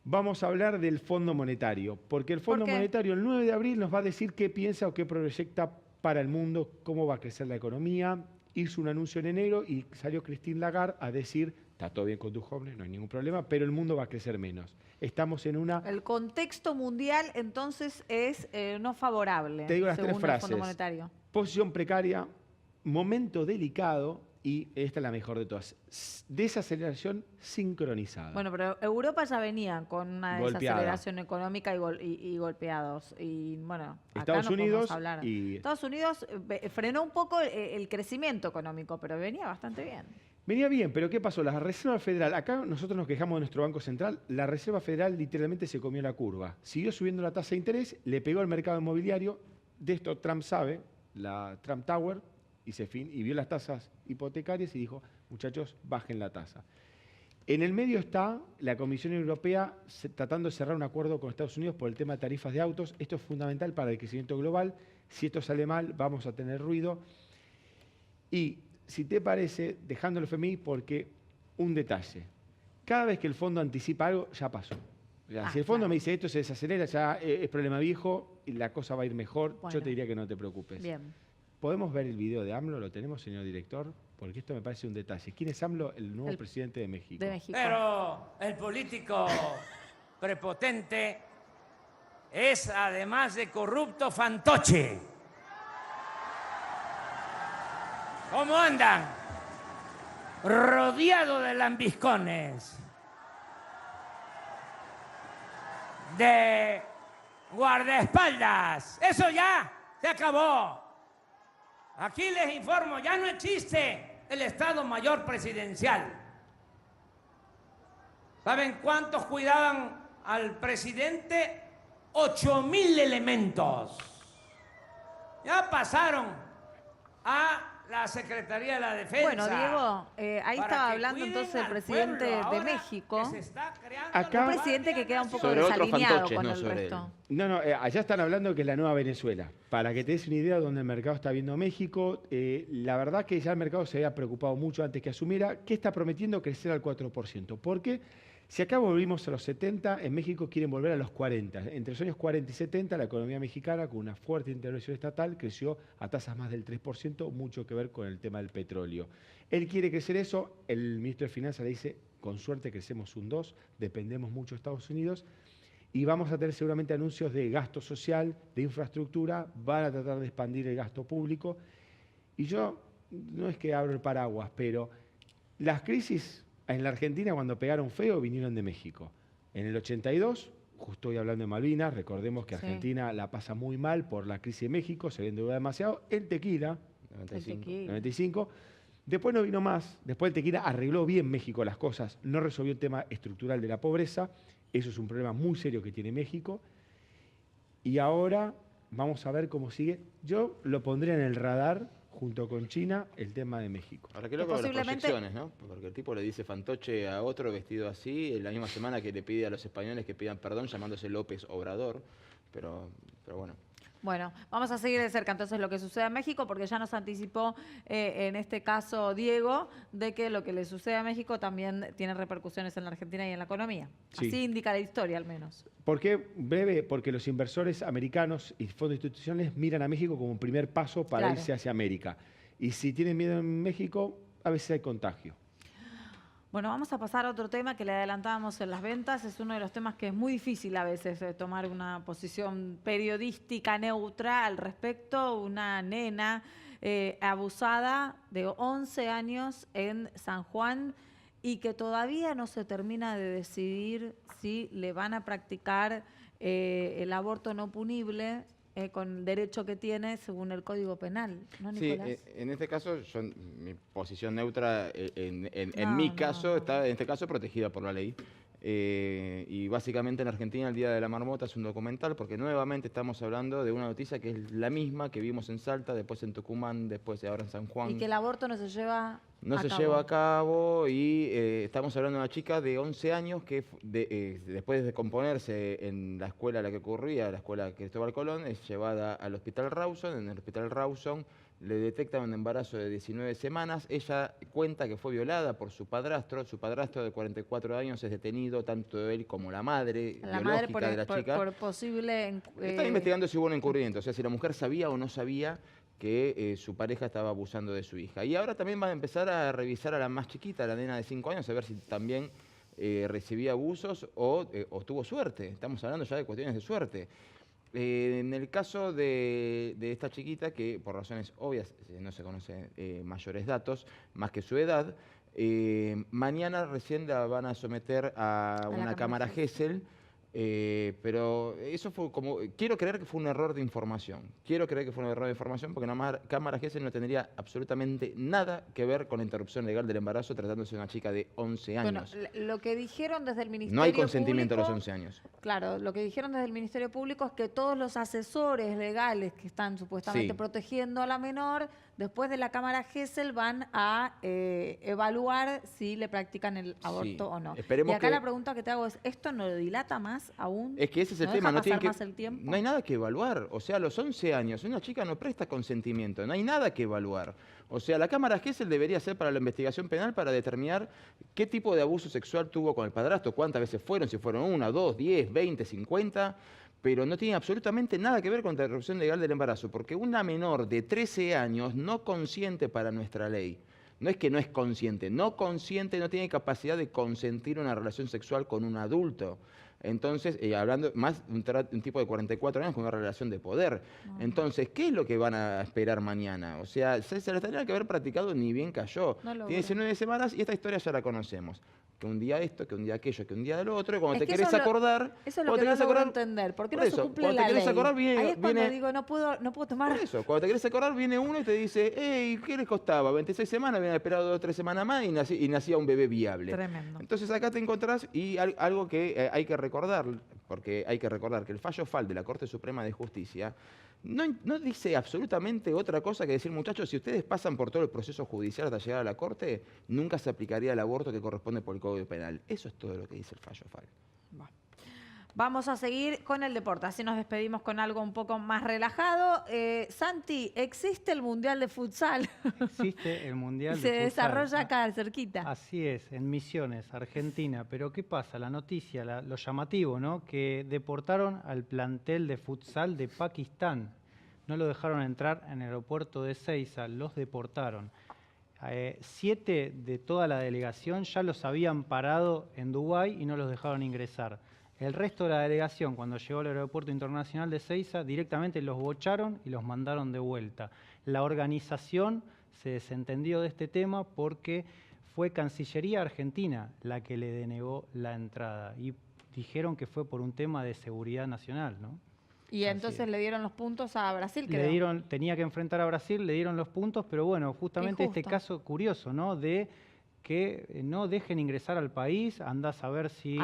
Vamos a hablar del Fondo Monetario, porque el Fondo Monetario el 9 de abril nos va a decir qué piensa o qué proyecta para el mundo, cómo va a crecer la economía. Hizo un anuncio en enero y salió Christine Lagarde a decir, está todo bien con tus jóvenes, no hay ningún problema, pero el mundo va a crecer menos. Estamos en una... El contexto mundial entonces es no favorable. Te digo las según tres frases. El Fondo Monetario. Posición precaria, momento delicado y esta es la mejor de todas, desaceleración sincronizada. Bueno, pero Europa ya venía con una desaceleración económica y golpeados. Y bueno, Estados acá no Unidos hablar. Y Estados Unidos frenó un poco el crecimiento económico, pero venía bastante bien. Venía bien, pero ¿qué pasó? La Reserva Federal, acá nosotros nos quejamos de nuestro Banco Central, la Reserva Federal literalmente se comió la curva. Siguió subiendo la tasa de interés, le pegó al mercado inmobiliario, de esto Trump sabe, la Trump Tower, y vio las tasas hipotecarias y dijo, muchachos, bajen la tasa. En el medio está la Comisión Europea tratando de cerrar un acuerdo con Estados Unidos por el tema de tarifas de autos. Esto es fundamental para el crecimiento global. Si esto sale mal, vamos a tener ruido. Y si te parece, dejando el FMI, porque un detalle. Cada vez que el fondo anticipa algo, ya pasó. Si el fondo me dice esto se desacelera, ya es problema viejo y la cosa va a ir mejor, bueno, yo te diría que no te preocupes. Bien. ¿Podemos ver el video de AMLO? ¿Lo tenemos, señor director? Porque esto me parece un detalle. ¿Quién es AMLO? El nuevo presidente de México. Pero el político prepotente es, además de corrupto, fantoche. ¿Cómo andan? Rodeado de lambiscones, de guardaespaldas. Eso ya se acabó. Aquí les informo, ya no existe el Estado Mayor Presidencial. ¿Saben cuántos cuidaban al presidente? 8.000 elementos. Ya pasaron a la Secretaría de la Defensa. Bueno, Diego, ahí para estaba que hablando cuiden entonces el al presidente pueblo de ahora México. que se está creando Acá- la Un presidente que queda un poco Sobre otros desalineado fantoches, con no el sobre resto. No, allá están hablando que es la nueva Venezuela. Para que te des una idea de dónde el mercado está viendo México, la verdad que ya el mercado se había preocupado mucho antes que asumiera, que está prometiendo crecer al 4%. ¿Por qué? Si acá volvimos a los 70, en México quieren volver a los 40. Entre los años 40 y 70, la economía mexicana, con una fuerte intervención estatal, creció a tasas más del 3%, mucho que ver con el tema del petróleo. Él quiere crecer eso, el ministro de Finanzas le dice, con suerte crecemos un 2%, dependemos mucho de Estados Unidos, y vamos a tener seguramente anuncios de gasto social, de infraestructura, van a tratar de expandir el gasto público. Y yo, no es que abro el paraguas, pero las crisis en la Argentina cuando pegaron feo vinieron de México. En el 82, justo hoy hablando de Malvinas, recordemos que Sí. Argentina la pasa muy mal por la crisis de México, se le endeuda demasiado, el tequila, 95. 95. Después no vino más, después el tequila arregló bien México las cosas, no resolvió el tema estructural de la pobreza, eso es un problema muy serio que tiene México. Y ahora vamos a ver cómo sigue. Yo lo pondré en el radar, junto con China, el tema de México. Ahora, qué loco de las posiblemente- proyecciones, ¿no? Porque el tipo le dice fantoche a otro vestido así, en la misma semana que le pide a los españoles que pidan perdón llamándose López Obrador. Pero bueno. Bueno, vamos a seguir de cerca entonces lo que sucede en México, porque ya nos anticipó en este caso Diego, de que lo que le sucede a México también tiene repercusiones en la Argentina y en la economía. Sí. Así indica la historia al menos. ¿Por qué breve? Porque los inversores americanos y fondos institucionales miran a México como un primer paso para Claro. irse hacia América. Y si tienen miedo en México, a veces hay contagio. Bueno, vamos a pasar a otro tema que le adelantábamos en las ventas. Es uno de los temas que es muy difícil a veces tomar una posición periodística neutra al respecto. Una nena abusada de 11 años en San Juan y que todavía no se termina de decidir si le van a practicar el aborto no punible con el derecho que tiene según el Código Penal. ¿No, Sí, Nicolás? en este caso, mi posición neutra, en No, mi no, caso, no. está en este caso protegida por la ley. Y básicamente en Argentina el Día de la Marmota es un documental porque nuevamente estamos hablando de una noticia que es la misma que vimos en Salta, después en Tucumán, después ahora en San Juan. Y que el aborto no se lleva No a se cabo. lleva a cabo y estamos hablando de una chica de 11 años que después de componerse en la escuela a la que ocurría, la escuela Cristóbal Colón, es llevada al Hospital Rawson. En el Hospital Rawson le detectan un embarazo de 19 semanas. Ella cuenta que fue violada por su padrastro. Su padrastro de 44 años es detenido, tanto él como la madre La biológica madre por, de la chica. por posible... Están investigando si hubo un encubrimiento, o sea, si la mujer sabía o no sabía que su pareja estaba abusando de su hija. Y ahora también van a empezar a revisar a la más chiquita, a la nena de 5 años, a ver si también recibía abusos o tuvo suerte. Estamos hablando ya de cuestiones de suerte. En el caso de esta chiquita, que por razones obvias no se conocen mayores datos, más que su edad, mañana recién la van a someter a una cámara Gesell. Pero eso fue como, quiero creer que fue un error de información. Quiero creer que fue un error de información porque la cámara Gesell no tendría absolutamente nada que ver con la interrupción legal del embarazo tratándose de una chica de 11 años. Bueno, lo que dijeron desde el Ministerio No hay consentimiento a los Público, 11 años. Claro, lo que dijeron desde el Ministerio Público es que todos los asesores legales que están supuestamente Sí. protegiendo a la menor, después de la cámara Gesell van a evaluar si le practican el aborto Sí. o no. Esperemos y acá que- la pregunta que te hago es, ¿esto no dilata más aún? Es que ese es el ¿No tema, deja no, tienen pasar más el tiempo? no hay nada que evaluar. O sea, a los 11 años una chica no presta consentimiento, no hay nada que evaluar. O sea, la cámara Gesell debería ser para la investigación penal para determinar qué tipo de abuso sexual tuvo con el padrastro, cuántas veces fueron, si fueron 1, 2, 10, 20, 50, pero no tiene absolutamente nada que ver con la interrupción legal del embarazo, porque una menor de 13 años no consiente para nuestra ley. No es que no es consciente, no consiente, no tiene capacidad de consentir una relación sexual con un adulto. Entonces, hablando más de un tipo de 44 años con una relación de poder. Entonces, ¿qué es lo que van a esperar mañana? O sea, se les tendría que haber practicado ni bien cayó. Tiene 19 semanas y esta historia ya la conocemos. Que un día esto, que un día aquello, que un día lo otro, y cuando te querés acordar... Eso es lo que no logro entender. ¿Por qué no se cumple la ley? Cuando te querés acordar, Ahí es cuando digo, no puedo tomar... Por eso, cuando te querés acordar, viene uno y te dice, hey, ¿qué les costaba? 26 semanas, habían esperado 2 o 3 semanas más y nacía un bebé viable. Tremendo. Entonces acá te encontrás y algo que hay que recordar, porque hay que recordar que el fallo FAL de la Corte Suprema de Justicia no dice absolutamente otra cosa que decir, muchachos, si ustedes pasan por todo el proceso judicial hasta llegar a la Corte, nunca se aplicaría el aborto que corresponde por el Código Penal. Eso es todo lo que dice el fallo FAL. Vamos a seguir con el deporte, así nos despedimos con algo un poco más relajado. Santi, ¿existe el Mundial de Futsal? Existe el Mundial de Se Futsal. desarrolla acá, cerquita. Así es, en Misiones, Argentina. Pero ¿qué pasa? La noticia, lo llamativo, ¿no? Que deportaron al plantel de futsal de Pakistán. No lo dejaron entrar en el aeropuerto de Ezeiza, los deportaron. 7 de toda la delegación ya los habían parado en Dubái y no los dejaron ingresar. El resto de la delegación, cuando llegó al aeropuerto internacional de Ezeiza, directamente los bocharon y los mandaron de vuelta. La organización se desentendió de este tema porque fue Cancillería Argentina la que le denegó la entrada y dijeron que fue por un tema de seguridad nacional, ¿no? Y entonces le dieron los puntos a Brasil, creo. Tenía que enfrentar a Brasil, le dieron los puntos, pero bueno, justamente este caso curioso, ¿no? De que no dejen ingresar al país, andás a ver si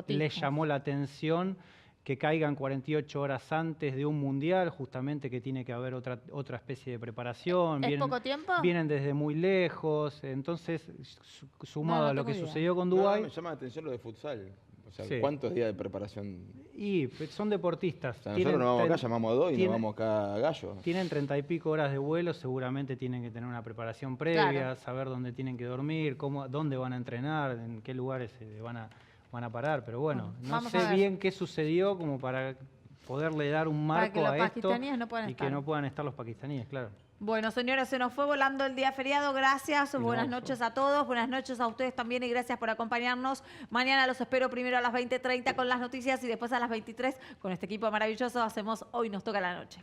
les llamó la atención que caigan 48 horas antes de un mundial, justamente que tiene que haber otra especie de preparación. ¿Es poco tiempo? Vienen desde muy lejos, entonces, sumado a lo que sucedió con Dubái... me llama la atención lo de futsal. O sea, Sí. ¿cuántos días de preparación? Y son deportistas. O sea, nosotros nos vamos acá, llamamos a 2 y nos vamos acá a Gallo. Tienen 30 y pico horas de vuelo, seguramente tienen que tener una preparación previa, saber dónde tienen que dormir, dónde van a entrenar, en qué lugares van a parar. Pero bueno, no sé bien qué sucedió como para poderle dar un marco a esto y que no puedan estar los pakistaníes, claro. Bueno, señores, se nos fue volando el día feriado. Gracias, buenas noches a todos, buenas noches a ustedes también y gracias por acompañarnos. Mañana los espero primero a las 20:30 con las noticias y después a las 23 con este equipo maravilloso hacemos Hoy Nos Toca la Noche.